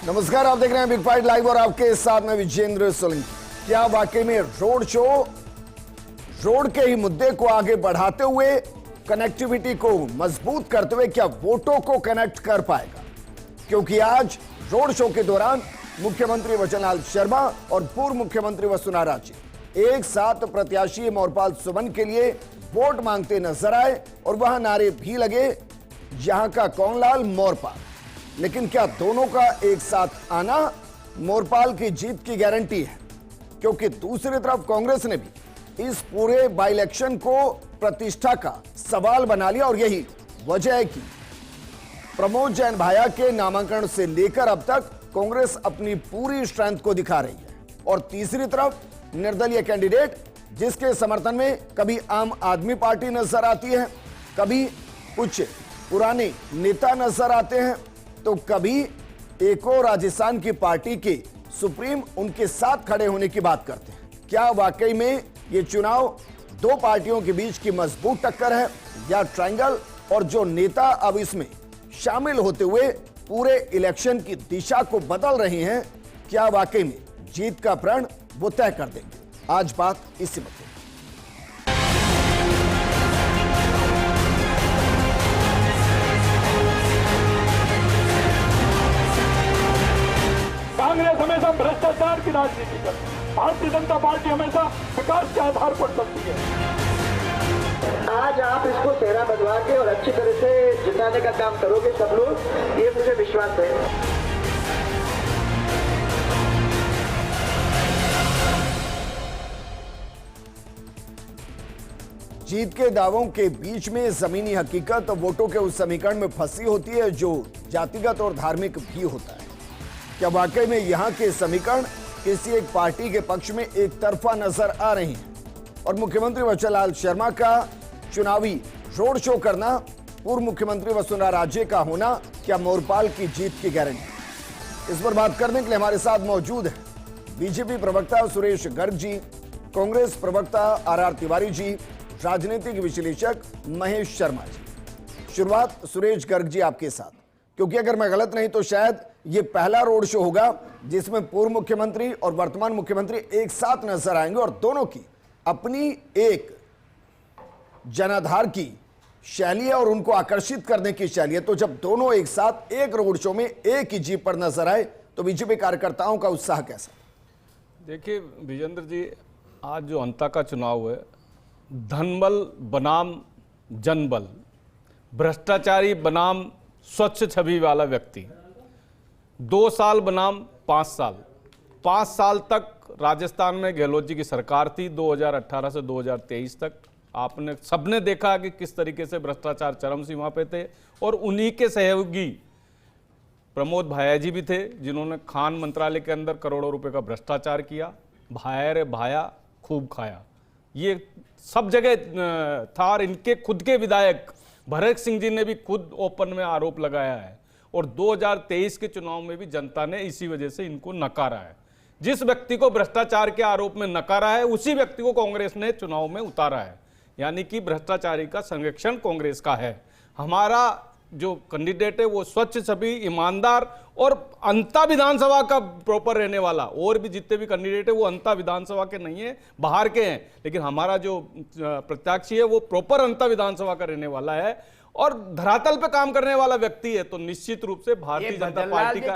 नमस्कार, आप देख रहे हैं बिग फाइट लाइव और आपके साथ में विजेंद्र सोलंकी। क्या वाकई में रोड के ही मुद्दे को आगे बढ़ाते हुए, कनेक्टिविटी को मजबूत करते हुए क्या वोटों को कनेक्ट कर पाएगा? क्योंकि आज रोड शो के दौरान मुख्यमंत्री वचनलाल शर्मा और पूर्व मुख्यमंत्री वसुंधरा राजे एक साथ प्रत्याशी मोरपाल सुमन के लिए वोट मांगते नजर आए और वहां नारे भी लगे, यहां का कौनलाल मोरपाल। लेकिन क्या दोनों का एक साथ आना मोरपाल की जीत की गारंटी है? क्योंकि दूसरी तरफ कांग्रेस ने भी इस पूरे बाई इलेक्शन को प्रतिष्ठा का सवाल बना लिया और यही वजह है कि प्रमोद जैन भाया के नामांकन से लेकर अब तक कांग्रेस अपनी पूरी स्ट्रेंथ को दिखा रही है। और तीसरी तरफ निर्दलीय कैंडिडेट, जिसके समर्थन में कभी आम आदमी पार्टी नजर आती है, कभी कुछ पुराने नेता नजर आते हैं, तो कभी एक और राजस्थान की पार्टी के सुप्रीम उनके साथ खड़े होने की बात करते हैं। क्या वाकई में ये चुनाव दो पार्टियों के बीच की मजबूत टक्कर है या ट्रायंगल, और जो नेता अब इसमें शामिल होते हुए पूरे इलेक्शन की दिशा को बदल रहे हैं, क्या वाकई में जीत का प्रण वो तय कर देंगे? आज बात इसी मुद्दे। कांग्रेस हमेशा भ्रष्टाचार की राजनीति करती है, भारतीय जनता पार्टी हमेशा विकास के आधार पर चलती है। आज आप इसको चेहरा बदलवा के और अच्छी तरह से जिताने का काम करोगे सब लोग, ये मुझे विश्वास है। जीत के दावों के बीच में जमीनी हकीकत वोटों के उस समीकरण में फंसी होती है जो जातिगत और धार्मिक भी होता है। क्या वाकई में यहां के समीकरण किसी एक पार्टी के पक्ष में एक तरफा नजर आ रही हैं? और मुख्यमंत्री वचनलाल शर्मा का चुनावी रोड शो करना, पूर्व मुख्यमंत्री वसुंधरा राजे का होना, क्या मोरपाल की जीत की गारंटी? इस पर बात करने के लिए हमारे साथ मौजूद है बीजेपी प्रवक्ता सुरेश गर्ग जी, कांग्रेस प्रवक्ता आर तिवारी जी, राजनीतिक विश्लेषक महेश शर्मा जी। शुरुआत सुरेश गर्ग जी आपके साथ, क्योंकि अगर मैं गलत नहीं तो शायद ये पहला रोड शो होगा जिसमें पूर्व मुख्यमंत्री और वर्तमान मुख्यमंत्री एक साथ नजर आएंगे और दोनों की अपनी एक जनाधार की शैली है और उनको आकर्षित करने की शैली है। तो जब दोनों एक साथ एक रोड शो में एक ही जीप पर नजर आए तो बीजेपी कार्यकर्ताओं का उत्साह कैसा? देखिए विजेंद्र जी, आज जो अंता का चुनाव है, धनबल बनाम जनबल, भ्रष्टाचारी बनाम स्वच्छ छवि वाला व्यक्ति, 2 साल बनाम 5 साल। 5 साल तक राजस्थान में गहलोत जी की सरकार थी, 2018 से 2023 तक। आपने सबने देखा कि किस तरीके से भ्रष्टाचार चरम सीमा पे थे और उन्हीं के सहयोगी प्रमोद भाया जी भी थे, जिन्होंने खान मंत्रालय के अंदर करोड़ों रुपए का भ्रष्टाचार किया। भाया रे भाया खूब खाया, ये सब जगह था। और इनके खुद के विधायक भरत सिंह जी ने भी खुद ओपन में आरोप लगाया है और 2023 के चुनाव में भी जनता ने इसी वजह से इनको नकारा है। जिस व्यक्ति को भ्रष्टाचार के आरोप में नकारा है, उसी व्यक्ति को कांग्रेस ने चुनाव में उतारा है। यानी कि भ्रष्टाचारी का संरक्षण कांग्रेस का है। हमारा जो कैंडिडेट है वो स्वच्छ छवि, ईमानदार और अंता विधानसभा का प्रॉपर रहने वाला। और भी जितने भी कैंडिडेट है वो अंता विधानसभा के नहीं है, बाहर के हैं, लेकिन हमारा जो प्रत्याशी है वो प्रॉपर अंता विधानसभा का रहने वाला है और धरातल पे काम करने वाला व्यक्ति है। तो निश्चित रूप से भारतीय जनता पार्टी का,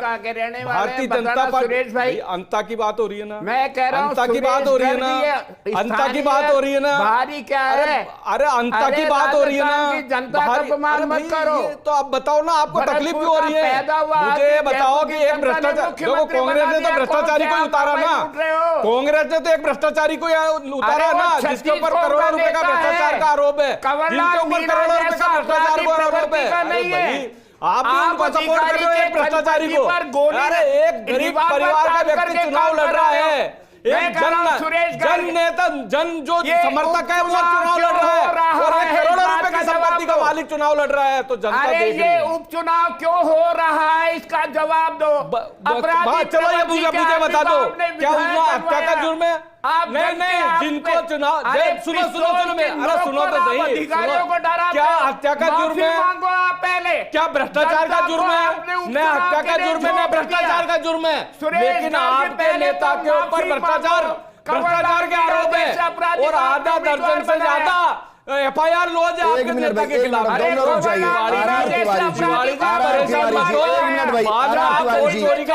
भारतीय जनता पार्टी, अंता की बात हो रही है ना, मैं कह रहा हूं अंता की बात हो रही है ना, अंता की बात हो रही है ना, भारी क्या है? अरे अंता की बात हो रही है ना, जनता का अपमान मत करो। तो आप बताओ ना, आपको तकलीफ क्यों हो रही है? मुझे बताओ कि एक भ्रष्टाचार, देखो कांग्रेस ने तो भ्रष्टाचारी को उतारा ना, कांग्रेस ने तो एक भ्रष्टाचारी को उतारा ना, जिसके ऊपर करोड़ों रुपए का भ्रष्टाचार का आरोप है, जिनके ऊपर करोड़ों रुपए का भ्रष्टाचार नहीं है। आप भी उनको सपोर्ट कर रहे हो एक भ्रष्टाचारी को। अरे एक गरीब परिवार का व्यक्ति चुनाव लड़ रहा है, एक जन नेता, जन जो समर्थक है वो चुनाव लड़ रहा है और एक करोड़ों रुपए की संपत्ति का मालिक चुनाव लड़ रहा है। तो जनता देख रही है। ये उपचुनाव क्यों हो रहा है, इसका जवाब दो। चलो ये मुझे बता दो, क्या हुआ? हत्या का जुर्म है? आप नहीं नहीं, जिनको चुनाव सुनो सुनो सुनो अरे सुनो तो सही, अधिकारियों को डरा, क्या हत्या का जुर्म है? मांगो आप पहले। क्या भ्रष्टाचार का जुर्म है? न हत्या का जुर्म है न भ्रष्टाचार का जुर्म है, लेकिन आपके नेता के ऊपर भ्रष्टाचार के आरोप है और आधा दर्जन से ज्यादा FIR लॉज है आपके नेता के खिलाफ। दोनों रुक जाइए। आर तिवारी जी, चोरी का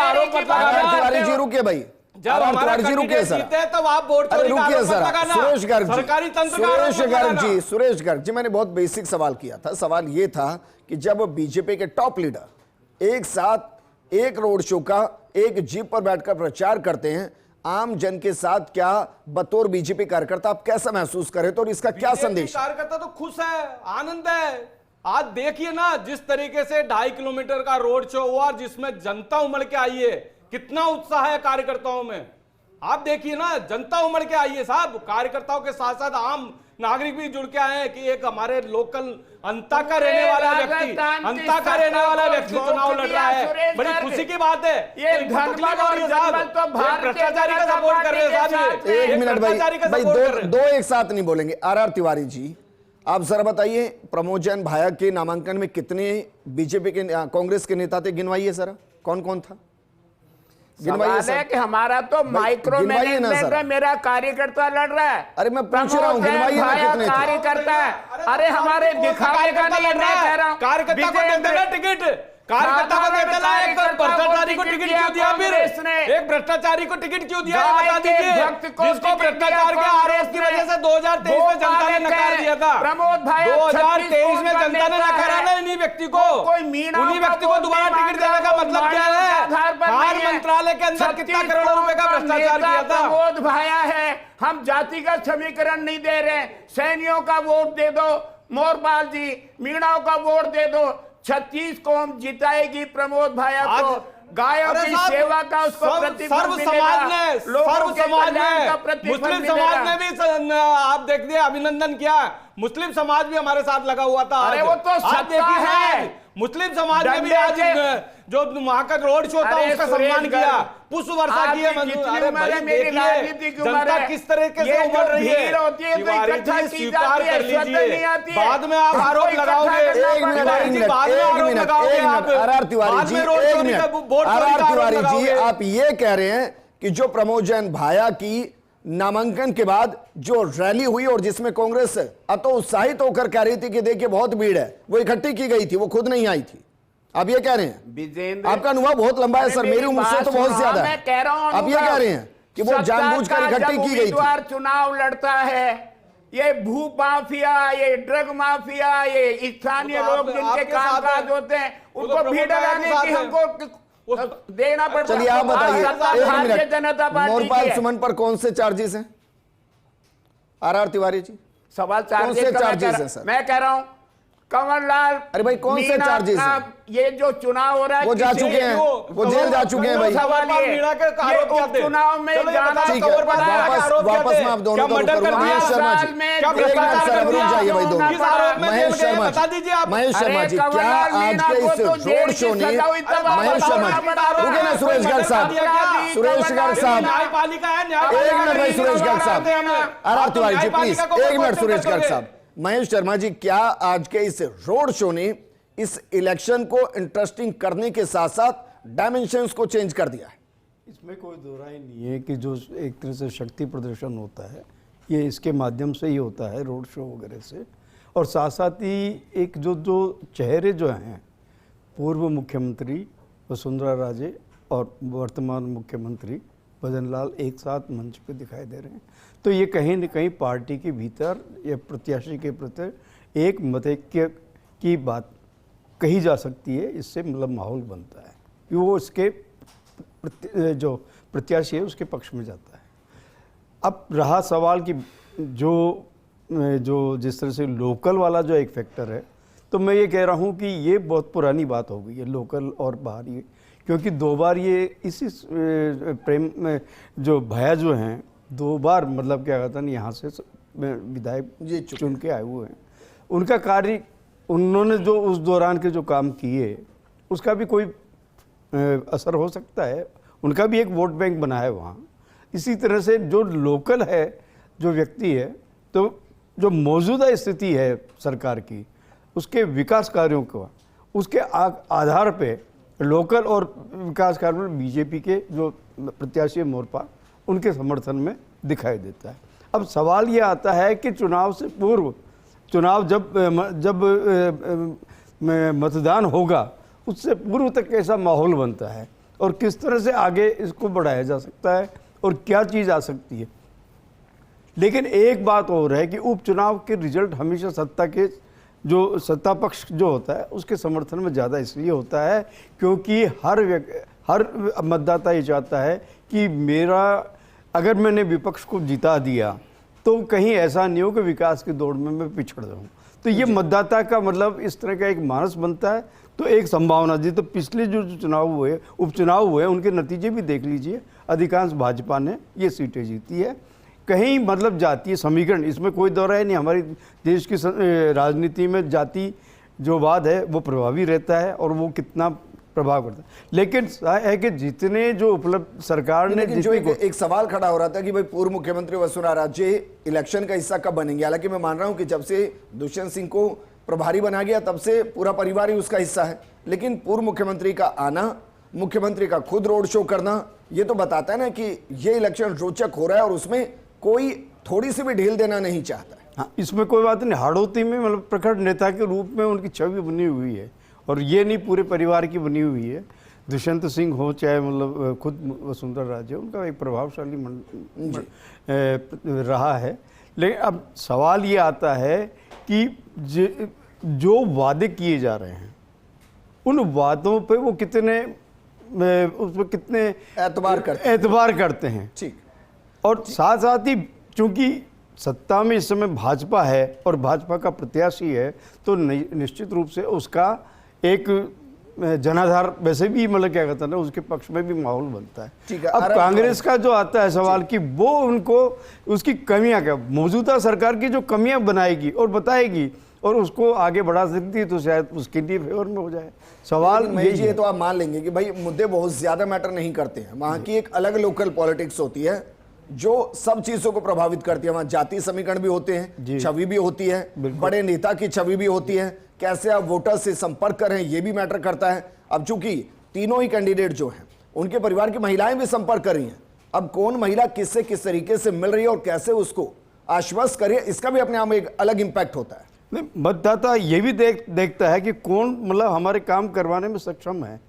आरोप मत लगाना। तिवारी जी रुकिए भाई, जब हमारा रुकिए सर, जीते तब आप वोट चोरी का रुकिए आरोप मत सर। लगाना। सुरेश गर्ग जी, सरकारी तंत्र का आरोप मत लगाना। सुरेश गर्ग जी, मैंने बहुत बेसिक सवाल किया था। सवाल ये था कि जब बीजेपी के टॉप लीडर एक साथ एक रोड शो का एक जीप पर बैठकर प्रचार करते हैं आम जन के साथ, क्या बतौर बीजेपी कार्यकर्ता आप कैसा महसूस करे तो, और इसका क्या संदेश? कार्यकर्ता तो खुश है, आनंद है। आज देखिए ना, जिस तरीके से 2.5 किलोमीटर का रोड शो हुआ जिसमें जनता उमड़ के आई है, कितना उत्साह है कार्यकर्ताओं में। आप देखिए ना, जनता उमड़ के आई है साहब। कार्यकर्ताओं के साथ साथ आम नागरिक भी जुड़ के आए हैं कि एक हमारे लोकल अंता का रहने वाला व्यक्ति चुनाव लड़ रहा है। बड़ी खुशी की बात है। ये भ्रष्टाचारी का सपोर्ट कर रहे हैं साहब। एक मिनट भाई, दो एक साथ नहीं बोलेंगे। आर तिवारी जी, आप जरा बताइए, प्रमोद जैन भाया के नामांकन में कितने बीजेपी के कांग्रेस के नेता थे, गिनवाइए सर, कौन कौन था? गिनवाइए सर। कि हमारा तो माइक्रो मैनेजमेंट है, मेरा कार्यकर्ता लड़ रहा है। अरे मैं पूछ रहा हूँ, गिनवाइए ना कितने थे? कार्यकर्ता है। अरे हमारे दिखावे का नहीं, मैं कह रहा हूँ कार्यकर्ता को देते ना टिकट, कार्यकर्ता को देते ना, एक भ्रष्टाचारी को टिकट क्यों दिया? फिर एक भ्रष्टाचारी को टिकट क्यों दिया, बता दीजिए। जिसको भ्रष्टाचार के आरोप की वजह से 2023 में जनता ने नकार दिया था। प्रमोद भाई 2023 में जनता ने नकारा ना इन्हीं व्यक्ति को, उन्हीं व्यक्ति को दोबारा टिकट देने का मतलब क्या है? खान मंत्रालय के अंदर कितना करोड़ों रुपए का भ्रष्टाचार किया था? प्रमोद भाया है। हम जातिगत समीकरण नहीं दे रहे। सैनियों का वोट दे दो, मोरपाल जी, मीणाओं का वोट दे दो। 36 कौम जिताएगी प्रमोद भाया को। गायों की सेवा का उसको प्रतिफल मिलेगा। मुस्लिम समाज ने भी आप देखिए अभिनंदन किया। मुस्लिम समाज भी हमारे साथ लगा हुआ था। अरे वो तो सत्ता है। मुस्लिम समाज ने भी आज जो वहां का रोड शो था उसका सम्मान किया, पुष्प वर्षा की है। अरे भाई देखिए जनता किस तरीके से उमड़ रही है। तिवारी जी स्वीकार कर लीजिए, बाद में आप आरोप लगाओगे। एक मिनट, आर तिवारी जी, आप ये कह रहे हैं कि जो प्रमोद जैन भाया की नामांकन के बाद जो रैली हुई और जिसमें कांग्रेस अतो उत्साहित होकर कह रही थी कि देखिए बहुत भीड़ है, वो इकट्ठी की गई थी, वो खुद नहीं आई थी, आप ये कह रहे हैं? आपका अनुभव बहुत लंबा है सर, मेरी उम्र से तो बहुत ज्यादा है। आप ये कह रहे हैं कि वो जानबूझकर इकट्ठी की गई थी? चुनाव लड़ता है, ये भू माफिया, ये ड्रग माफिया, ये स्थानीय लोग जिनके कामकाज होते हैं, उनको भीड़ लगाने की हमको देना पड़ता है। चलिए आप बताइए, भारतीय जनता पार्टी मोरपाल सुमन पर कौन से चार्जेस हैं? आर तिवारी जी, सवाल कौन से चार्जेस हैं सर? मैं कह रहा हूं कमललाल, अरे भाई कौन से चार्जेस हैं? ये जो चुनाव हो रहा है वो जा चुके हैं, वो जेल जा चुके हैं भाई। सवाल ये चुनाव में जाना, ठीक है, वापस में आप दोनों को करूंगा। महेश शर्मा जी, एक मिनट सर, रुक जाइए भाई दोनों। महेश शर्मा जी, क्या आज के इस रोड शो ने, महेश शर्मा जी रुके ना, सुरेश गर्ग साहब, एक मिनट भाई, सुरेश गर्ग साहब, आर तिवारी जी प्लीज एक मिनट, सुरेश गर्ग साहब। महेश शर्मा जी, क्या आज के इस रोड शो ने इस इलेक्शन को इंटरेस्टिंग करने के साथ साथ डायमेंशंस को चेंज कर दिया है? इसमें कोई दो राय नहीं है कि जो एक तरह से शक्ति प्रदर्शन होता है ये इसके माध्यम से ही होता है, रोड शो वगैरह से। और साथ साथ ही एक जो चेहरे जो हैं, पूर्व मुख्यमंत्री वसुंधरा राजे और वर्तमान मुख्यमंत्री भजन लाल एक साथ मंच पे दिखाई दे रहे हैं, तो ये कहीं न कहीं पार्टी के भीतर या प्रत्याशी के प्रति एक मतैक्य की बात कही जा सकती है। इससे मतलब माहौल बनता है कि वो इसके जो प्रत्याशी है उसके पक्ष में जाता है। अब रहा सवाल कि जो जिस तरह से लोकल वाला जो एक फैक्टर है, तो मैं ये कह रहा हूँ कि ये बहुत पुरानी बात हो गई है, लोकल और बाहर ये, क्योंकि 2 बार ये इसी प्रेम में जो भाया जो हैं 2 बार मतलब क्या कहता नहीं, यहाँ से विधायक चुन के आए हुए हैं। उनका कार्य, उन्होंने जो उस दौरान के जो काम किए उसका भी कोई असर हो सकता है, उनका भी एक वोट बैंक बना है वहाँ। इसी तरह से जो लोकल है, जो व्यक्ति है, तो जो मौजूदा स्थिति है सरकार की, उसके विकास कार्यों का, उसके आधार पे लोकल और विकास कार्य में बीजेपी के जो प्रत्याशी मोर्पा उनके समर्थन में दिखाई देता है। अब सवाल ये आता है कि चुनाव से पूर्व, चुनाव जब मतदान होगा उससे पूर्व तक कैसा माहौल बनता है और किस तरह से आगे इसको बढ़ाया जा सकता है और क्या चीज़ आ सकती है। लेकिन एक बात और है कि उपचुनाव के रिजल्ट हमेशा सत्ता पक्ष जो होता है उसके समर्थन में ज़्यादा इसलिए होता है क्योंकि हर मतदाता ये चाहता है कि अगर मैंने विपक्ष को जिता दिया तो कहीं ऐसा नहीं हो कि विकास की दौड़ में मैं पिछड़ जाऊँ। तो ये मतदाता का मतलब इस तरह का एक मानस बनता है। तो एक संभावना जी, तो पिछले जो उपचुनाव हुए उनके नतीजे भी देख लीजिए, अधिकांश भाजपा ने ये सीटें जीती है। कहीं मतलब जातीय समीकरण, इसमें कोई दो राय नहीं, हमारी देश की राजनीति में जाति जो वाद है वो प्रभावी रहता है और वो कितना प्रभाव करता है। लेकिन है कि जितने जो उपलब्ध सरकार ने, जो एक सवाल खड़ा हो रहा था कि भाई पूर्व मुख्यमंत्री वसुंधरा राजे इलेक्शन का हिस्सा कब बनेंगे। हालांकि मैं मान रहा हूं कि जब से दुष्यंत सिंह को प्रभारी बना गया तब से पूरा परिवार ही उसका हिस्सा है, लेकिन पूर्व मुख्यमंत्री का आना, मुख्यमंत्री का खुद रोड शो करना, ये तो बताता है ना कि ये इलेक्शन रोचक हो रहा है और उसमें कोई थोड़ी सी भी ढील देना नहीं चाहता है। हाँ, इसमें कोई बात नहीं। हाड़ौती में मतलब प्रखर नेता के रूप में उनकी छवि बनी हुई है और ये नहीं पूरे परिवार की बनी हुई है। दुष्यंत सिंह हो चाहे मतलब खुद वसुंधरा राजे, उनका एक प्रभावशाली रहा है। लेकिन अब सवाल ये आता है कि जो वादे किए जा रहे हैं उन वादों पे वो उसमें कितने एतबार करते हैं। ठीक। और साथ साथ ही चूंकि सत्ता में इस समय भाजपा है और भाजपा का प्रत्याशी है तो निश्चित रूप से उसका एक जनाधार वैसे भी मतलब क्या कहता है ना, उसके पक्ष में भी माहौल बनता है। ठीक है। अब कांग्रेस का जो आता है सवाल कि वो उनको उसकी कमियां क्या, मौजूदा सरकार की जो कमियां बनाएगी और बताएगी और उसको आगे बढ़ा सकती है तो शायद उसके लिए फेवर में हो जाए। सवाल ये तो आप मान लेंगे कि भाई मुद्दे बहुत ज्यादा मैटर नहीं करते हैं, वहां की एक अलग लोकल पॉलिटिक्स होती है जो सब चीजों को प्रभावित करती है। वहां जातीय समीकरण भी होते हैं, छवि भी होती है, बड़े नेता की छवि भी होती है, कैसे आप वोटर से संपर्क कर रहे हैं ये भी मैटर करता है। अब चूंकि तीनों ही कैंडिडेट जो हैं उनके परिवार की महिलाएं भी संपर्क कर रही हैं, अब कौन महिला किससे किस तरीके से मिल रही है और कैसे उसको आश्वस्त करे, इसका भी अपने आप में एक अलग इंपैक्ट होता है। मतदाता ये भी देखता है कि कौन मतलब हमारे काम करवाने में सक्षम है।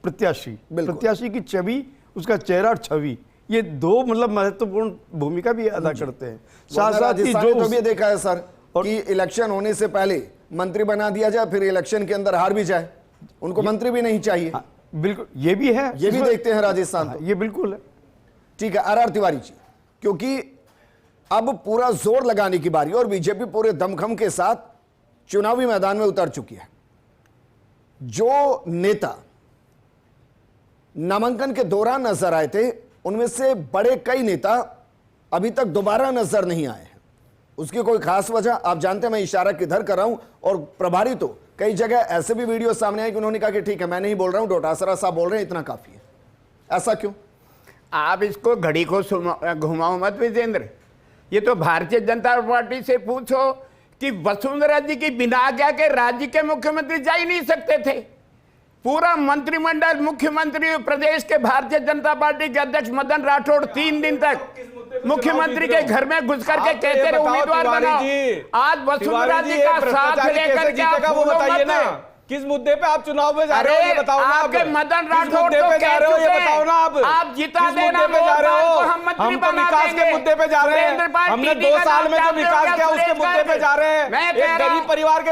प्रत्याशी की छवि, उसका चेहरा और छवि, ये दो मतलब महत्वपूर्ण भूमिका भी अदा करते हैं। साथ साथ ही जो भी देखा है सर कि इलेक्शन होने से पहले मंत्री बना दिया जाए, फिर इलेक्शन के अंदर हार भी जाए, उनको मंत्री भी नहीं चाहिए। बिल्कुल, ये भी है, ये भी देखते हैं राजस्थान। ये बिल्कुल है। ठीक है आर तिवारी जी, क्योंकि अब पूरा जोर लगाने की बारी और बीजेपी पूरे दमखम के साथ चुनावी मैदान में उतर चुकी है। जो नेता नामांकन के दौरान नजर आए थे उनमें से बड़े कई नेता अभी तक दोबारा नजर नहीं आए हैं। उसकी कोई खास वजह आप जानते हैं, मैं इशारा किधर कर रहा हूं। और प्रभारी तो कई जगह ऐसे भी वीडियो सामने आए कि उन्होंने कहा कि ठीक है मैं नहीं बोल रहा हूं, डोटासरा साहब बोल रहे हैं, इतना काफी है। ऐसा क्यों? आप इसको घड़ी को घुमाओ मत विजेंद्र। ये तो भारतीय जनता पार्टी से पूछो कि वसुंधरा जी की बिना आज्ञा के राज्य के मुख्यमंत्री जा ही नहीं सकते थे। पूरा मंत्रिमंडल, मुख्यमंत्री, प्रदेश के भारतीय जनता पार्टी के अध्यक्ष मदन राठौड़ 3 दिन तक मुख्यमंत्री के घर में घुस करके कहते रहे उम्मीदवार बनाओ। आज वसुंधरा जी का साथ लेकर के वो बताइए ना, किस मुद्दे पे आप चुनाव में जा रहे हो ये बताओ ना। आपके मदन राठौड़ तो कह रहे हो ये बताओ ना। आप जिता देना पे जा रहे हो, हम तो विकास के मुद्दे पे जा रहे हैं। हमने 2 साल में जो विकास किया उसके मुद्दे पे जा रहे हैं। एक गरीब परिवार के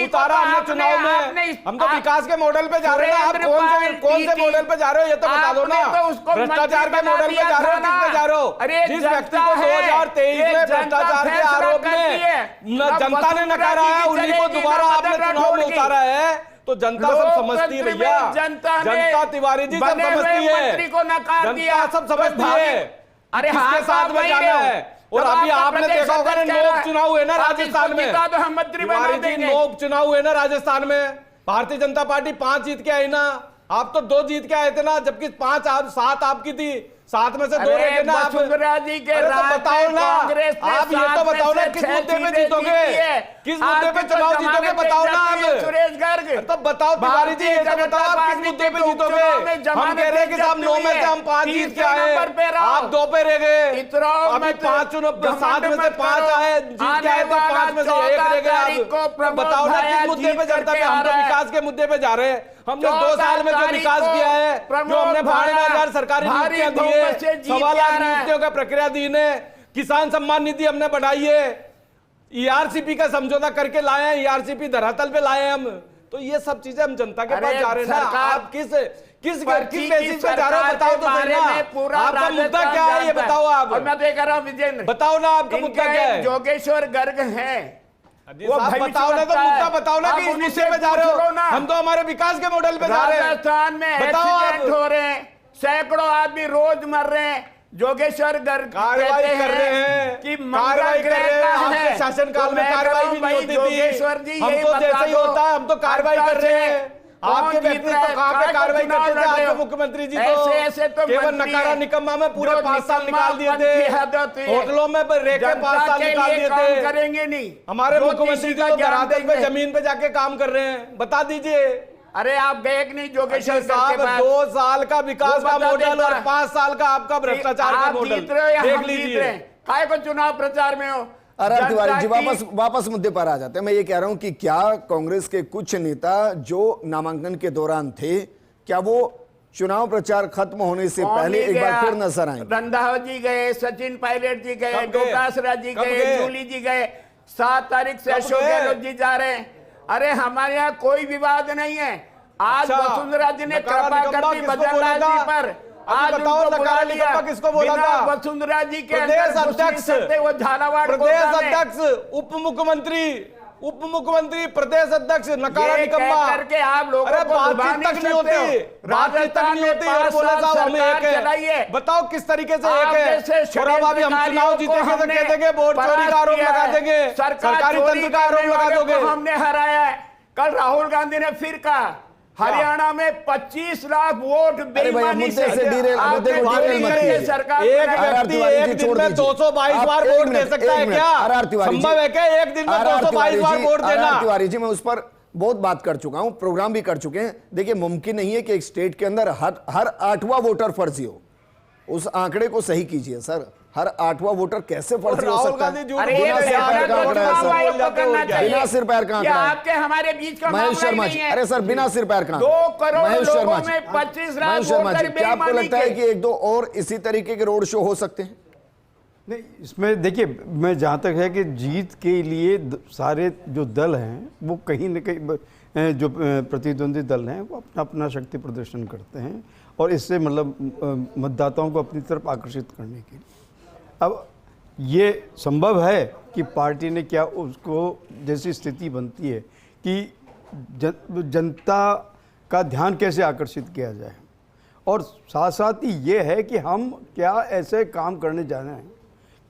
उतारा हमने चुनाव में, हम तो विकास के मॉडल पे जा रहे हैं। आप कौन से मॉडल पे जा रहे हो ये तो बता दो ना। भ्रष्टाचार के मॉडल पे जा रहे हो, किस पे जा रहे हो? जिस व्यक्ति को 2023 में भ्रष्टाचार के आरोप में जनता ने नकारा है उन्हीं को दोबारा आपने चुनाव में उतारा है। तो जनता सब समझती है भैया, जनता तिवारी जी सब समझती है, जनता सब समझती है। अरे किसके साथ में जाना है। और अभी आपने देखा होगा ना, नोक चुनाव हुए ना राजस्थान में, तिवारी जी नोक चुनाव हुए ना राजस्थान में, भारतीय जनता पार्टी 5 जीत के आई ना, आप तो 2 जीत के आए थे ना, जबकि 7 आपकी थी, 7 में से 2 रह गए ना आप। वसुंधरा जी के अरे तो राज बताओ में ना, कांग्रेस ने आप ये तो 7 में बताओ ना से किस 6 मुद्दे पे सीटें जीतोगे, जीती है। किस मुद्दे पे आपकी तो चुनाव जीतोगे जमानत बताओ ना नहीं जाती है, आप। सुरेश गर्ग। तो बताओ तिवारी जी, ये तो बताओ आप किस मुद्दे पे जीतोगे। हम कह रहे हैं कि साहब 9 में से हम 5 जीत के आए, आप 2 पे रह गए, अभी 7 में से 5 आए, जीत के आए थे, 5 में से 1 रह गए। आप बताओ ना किस मुद्दे पे जनता पे, हम तो विकास के मुद्दे पे जा रहे हैं। हमने 2 साल में जो विकास किया है, जो हमने 92,000 सरकारी नियुक्तियां दी है, 1.25 लाख नियुक्तियों का प्रक्रिया दी ने, किसान सम्मान निधि हमने बढ़ाई है, ईआरसीपी का समझौता करके लाए हैं, ईआरसीपी धरातल पे लाए हैं हम। तो ये सब चीजें हम जनता के पास जा रहे हैं ना। आप किस बेसिस पे जा रहे हो बताओ तो सही ना। आपका मुद्दा क्या है ये बताओ आप। और मैं देख रहा हूँ विजेंद्र, बताओ ना आपका मुद्दा क्या है। जोगेश्वर गर्ग हैं, वो बताओ ना, तो मुद्दा बताओ ना कि इस मुद्दे पे जा रहे हो। हम तो हमारे विकास के मॉडल पे जा रहे हैं। राजस्थान में एक्सीडेंट हो रहे हैं, सैकड़ों आदमी रोज मर रहे हैं। जोगेश्वर गर्ग कार्रवाई कर रहे हैं कि कार्रवाई कर रहे हैं। आपके शासनकाल में कार्रवाई भी नहीं होती थी। हम तो जैसे ही होता है हम तो कार्रवाई कर रहे हैं। आपके व्यक्ति तो कहाँ पे कार्रवाई करते थे, आपके मुख्यमंत्री जी तो केवल नकारा निकम्मा में पूरे 5 साल निकाल दिए थे, होटलों में रह के 5 साल निकाल दिए थे। करेंगे नहीं, हमारे मुख्यमंत्री जी तो धरातल पे जमीन पे जाके काम कर रहे हैं। बता दीजिए। अरे आप गए कि नहीं जोगेश्वर साहब, 2 साल का विकास का मॉडल और 5 साल का आपका भ्रष्टाचार का मॉडल देख लीजिए। काय को चुनाव प्रचार में हो। अरे तिवारी जी वापस मुद्दे पर आ जाते हैं। मैं ये कह रहा हूं कि क्या कांग्रेस के कुछ नेता जो नामांकन के दौरान थे, क्या वो चुनाव प्रचार खत्म होने से पहले एक बार फिर नजर आए? रंधावा जी गए, सचिन पायलट जी गए, डोटासरा जी गए, जूली जी गए, 7 तारीख से अशोक गहलोत जी जा रहे हैं। अरे हमारे यहाँ कोई विवाद नहीं है। आज वसुंधरा जी ने कृपा कर दी भजनलाल जी पर, आज बताओ नकारा निकम्मा किसको बोला था? वसुंधरा जी के प्रदेश अध्यक्ष, वो झालावाड़ प्रदेश अध्यक्ष, उप मुख्यमंत्री, प्रदेश अध्यक्ष नकारा निकम्मा करके आप लोगों को बातचीत तक नहीं होती, बातचीत तक नहीं होती। और बोले साहब हम एक है, बताओ किस तरीके से एक है। और अब अभी हम चुनाव जीतेंगे तो कह देंगे वोट चोरी का आरोप लगा देंगे, सरकारी तंत्र का आरोप लगा दोगे। हमने हराया है। कल राहुल गांधी ने फिर कहा हरियाणा में 25 लाख वोट बेईमानी से सरकार एक व्यक्ति एक दिन में 222 बार वोट दे सकता है क्या? संभव है क्या एक दिन में 222 बार वोट देना? तिवारी जी, मैं उस पर बहुत बात कर चुका हूं, प्रोग्राम भी कर चुके हैं। देखिए, मुमकिन नहीं है कि एक स्टेट के अंदर हर 8वां वोटर फर्जी हो। उस आंकड़े को सही कीजिए सर, हर 8वां वोटर कैसे फर्जी हो सकता है? बिना सिर पैर का आंकड़ा, आपके हमारे बीच का महेश शर्मा जी, अरे सर बिना सिर पैर का 2 करोड़ महेश शर्मा लोगों में 25 लाख महेश शर्मा जी, वोटर क्या आपको बेईमानी लगता है के? कि 1-2 और इसी तरीके के रोड शो हो सकते हैं? नहीं, इसमें देखिए, मैं जहाँ तक है कि जीत के लिए सारे जो दल हैं वो कहीं न कहीं जो प्रतिद्वंदी दल हैं वो अपना अपना शक्ति प्रदर्शन करते हैं, और इससे मतलब मतदाताओं को अपनी तरफ आकर्षित करने के लिए। अब ये संभव है कि पार्टी ने क्या उसको जैसी स्थिति बनती है कि जनता का ध्यान कैसे आकर्षित किया जाए, और साथ साथ ही ये है कि हम क्या ऐसे काम करने जा रहे हैं,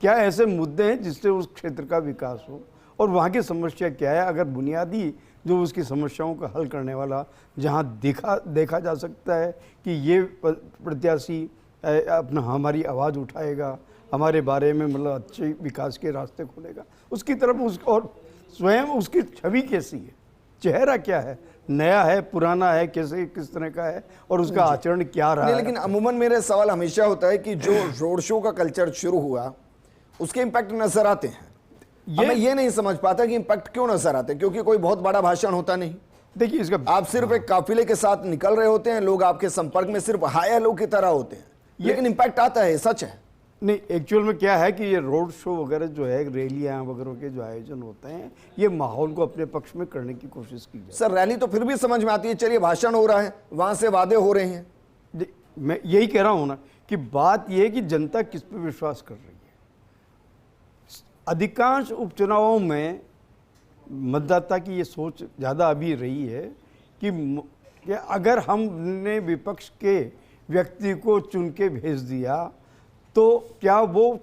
क्या ऐसे मुद्दे हैं जिससे उस क्षेत्र का विकास हो, और वहाँ की समस्या क्या है। अगर बुनियादी जो उसकी समस्याओं का हल करने वाला जहाँ देखा जा सकता है कि ये प्रत्याशी अपना हमारी आवाज़ उठाएगा, हमारे बारे में मतलब अच्छे विकास के रास्ते खोलेगा, उसकी तरफ और स्वयं उसकी छवि कैसी है, चेहरा क्या है, नया है, पुराना है, कैसे किस तरह का है, और उसका आचरण क्या रहा है। लेकिन अमूमन मेरा सवाल हमेशा होता है कि जो रोड शो का कल्चर शुरू हुआ उसके इम्पैक्ट नजर आते हैं। मैं ये नहीं समझ पाता कि इम्पैक्ट क्यों नजर आते हैं, क्योंकि कोई बहुत बड़ा भाषण होता नहीं। देखिए, इसका आप सिर्फ एक काफिले के साथ निकल रहे होते हैं, लोग आपके संपर्क में सिर्फ हाय हेलो की तरह होते हैं, लेकिन इम्पैक्ट आता है, सच है। नहीं, एक्चुअल में क्या है कि ये रोड शो वगैरह जो है, रैलियां वगैरह के जो आयोजन होते हैं, ये माहौल को अपने पक्ष में करने की कोशिश की जाए। सर रैली तो फिर भी समझ में आती है, चलिए भाषण हो रहा है, वहां से वादे हो रहे हैं। मैं यही कह रहा हूँ ना कि बात यह है कि जनता किस पे विश्वास कर रही है। अधिकांश उपचुनावों में मतदाता की ये सोच ज़्यादा अभी रही है कि अगर हमने विपक्ष के व्यक्ति को चुन के भेज दिया तो क्या वो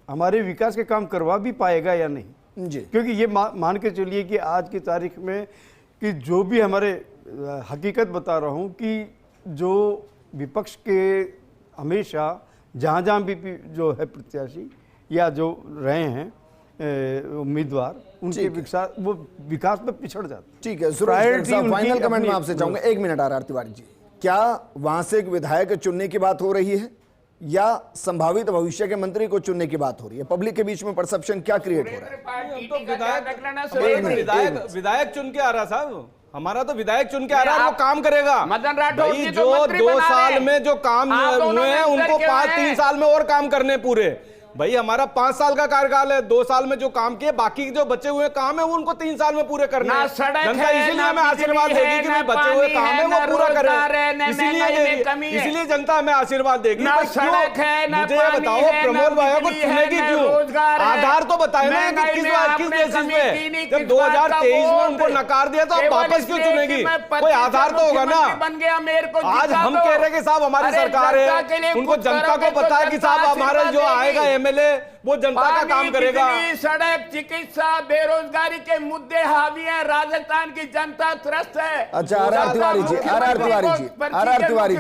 हमारे विकास के काम करवा भी पाएगा या नहीं जी। क्योंकि ये मान के चलिए कि आज की तारीख में कि जो भी हमारे हकीकत बता रहा हूँ कि जो विपक्ष के हमेशा जहाँ जहाँ भी जो है प्रत्याशी या जो रहे हैं उम्मीदवार, उनके विकास में पिछड़ जाते। ठीक है, फाइनल कमेंट में आपसे चाहूंगा, 1 मिनट आर तिवारी जी, क्या वहां से एक विधायक चुनने की बात हो रही है या संभावित भविष्य के मंत्री को चुनने की बात हो रही है? पब्लिक के बीच में परसेप्शन क्या क्रिएट हो रहा है? विधायक चुन के आ रहा साहब, हमारा तो विधायक चुन के आ रहा है, वो काम करेगा। मदन राठौर भाई जो 2 साल में जो काम हुए हैं उनको 3 साल में और काम करने पूरे। भाई हमारा 5 साल का कार्यकाल है, 2 साल में जो काम किए, बाकी जो बचे हुए काम है वो उनको 3 साल में पूरे करना है। जनता इसीलिए हमें आशीर्वाद देगी कि बचे हुए काम है वो पूरा करें, इसीलिए जनता हमें आशीर्वाद देगी। मुझे बताओ प्रमोद भाई को चुनेगी क्यों? आधार तो बताए ना कि किस बेसिस पे? जब 2023 में उनको नकार दिया तो वापस क्यों चुनेगी? कोई आधार तो होगा ना। आज हम कह रहे हैं कि साहब हमारी सरकार है, उनको जनता को पता है कि साहब हमारे जो आएगा एमएलए वो जनता का काम करेगा। सड़क, चिकित्सा, बेरोजगारी के मुद्दे हावी हैं, राजस्थान की जनता त्रस्त है। अच्छा आर तिवारी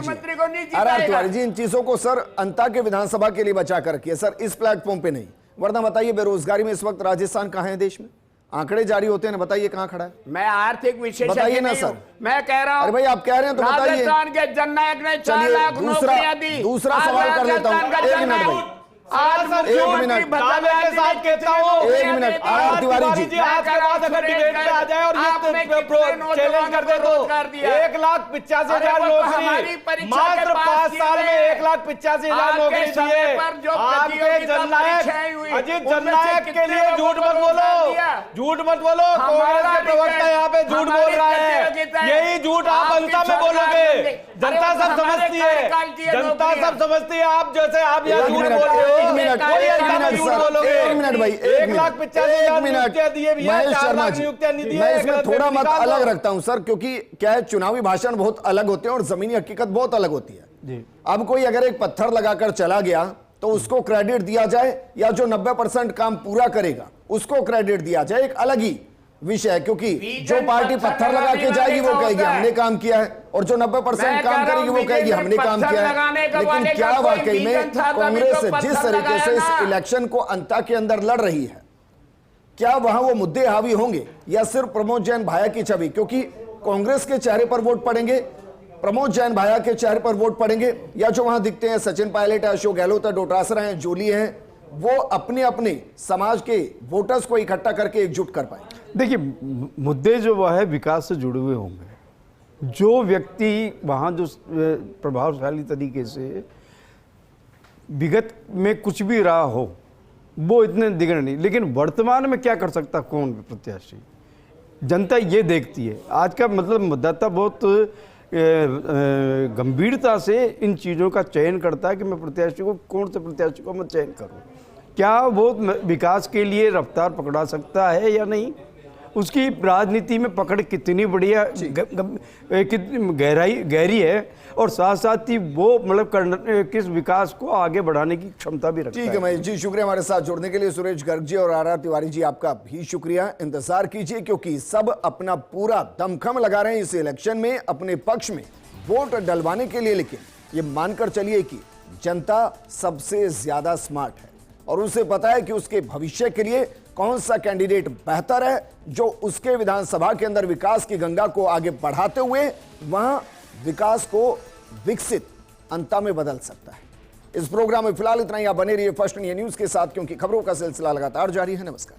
जी, इन चीजों को सर अंता के विधानसभा के लिए बचा कर रखिए सर, इस प्लेटफॉर्म पे नहीं। वरना बताइए बेरोजगारी में इस वक्त राजस्थान कहां है देश में? आंकड़े जारी होते हैं, बताइए कहां खड़ा है? मैं आर्थिक विशेषज्ञ बताइए ना नहीं सर। हूं। मैं कह रहा हूं, अरे भाई आप कह रहे हैं तो बताइए। राजस्थान के जननायक ने 4 लाख नौकरियां दी। दूसरा सवाल कर लेता हूं, 1 मिनट भाई, आज मुख्यमंत्री दावे के साथ कहता हूं, 1 मिनट आर तिवारी जी, आज के बाद अगर डिबेट में आ जाए और चैलेंज कर दे तो 1,85,000 नौकरी मात्र 5 साल में 1,85,000 नौकरी दिए। आपके जननायक अजीत जननायक के लिए झूठ मत बोलो, झूठ मत बोलो। कांग्रेस के प्रवक्ता यहाँ पे झूठ बोल रहा है, यही झूठ आप अंता में बोलोगे। जनता सब समझती है, जनता सब समझती है। आप जैसे आप यहाँ झूठ बोल रहे हो। 1 मिनट भाई, 1 मिनट महेश शर्मा जी, मैं इसमें थोड़ा मत अलग रखता हूं सर, क्योंकि क्या है चुनावी भाषण बहुत अलग होते हैं और जमीनी हकीकत बहुत अलग होती है। अब कोई अगर एक पत्थर लगाकर चला गया तो उसको क्रेडिट दिया जाए या जो 90% काम पूरा करेगा उसको क्रेडिट दिया जाए, एक अलग ही विषय है। क्योंकि जो पार्टी पत्थर लगा के जाएगी वो कहेगी हमने काम किया है, और जो 90% काम करेगी वो कहेगी हमने काम किया है। लेकिन क्या वाकई में कांग्रेस जिस तरीके से इस इलेक्शन को अंता के अंदर लड़ रही है, क्या वहां वो मुद्दे हावी होंगे या सिर्फ प्रमोद जैन भाया की छवि? क्योंकि कांग्रेस के चेहरे पर वोट पड़ेंगे, प्रमोद जैन भाया के चेहरे पर वोट पड़ेंगे, या जो वहां दिखते हैं सचिन पायलट है, अशोक गहलोत है, डोटासरा है, जोली है, वो अपने अपने समाज के वोटर्स को इकट्ठा करके एकजुट कर पाए? देखिए, मुद्दे जो वह है विकास से जुड़े हुए होंगे। जो व्यक्ति वहाँ जो प्रभावशाली तरीके से विगत में कुछ भी रहा हो वो इतने दिगड़ नहीं, लेकिन वर्तमान में क्या कर सकता कौन प्रत्याशी, जनता ये देखती है। आज का मतलब मतदाता बहुत गंभीरता से इन चीज़ों का चयन करता है कि मैं प्रत्याशी को कौन से प्रत्याशी को मैं चयन करूं, क्या वो विकास के लिए रफ्तार पकड़ा सकता है या नहीं, उसकी राजनीति में पकड़ कितनी बढ़िया कितनी गहरी है, और साथ साथ ही वो मतलब किस विकास को आगे बढ़ाने की क्षमता भी रखता है। ठीक है महेश जी, शुक्रिया हमारे साथ जुड़ने के लिए। सुरेश गर्ग जी और आर तिवारी जी आपका भी शुक्रिया। इंतजार कीजिए क्योंकि सब अपना पूरा दमखम लगा रहे हैं इस इलेक्शन में अपने पक्ष में वोट डलवाने के लिए, लेकिन ये मानकर चलिए कि जनता सबसे ज्यादा स्मार्ट है और उसे पता है कि उसके भविष्य के लिए कौन सा कैंडिडेट बेहतर है जो उसके विधानसभा के अंदर विकास की गंगा को आगे बढ़ाते हुए वहां विकास को विकसित अंता में बदल सकता है। इस प्रोग्राम में फिलहाल इतना ही। आप बने रहिए फर्स्ट इंडिया न्यूज के साथ क्योंकि खबरों का सिलसिला लगातार जारी है। नमस्कार।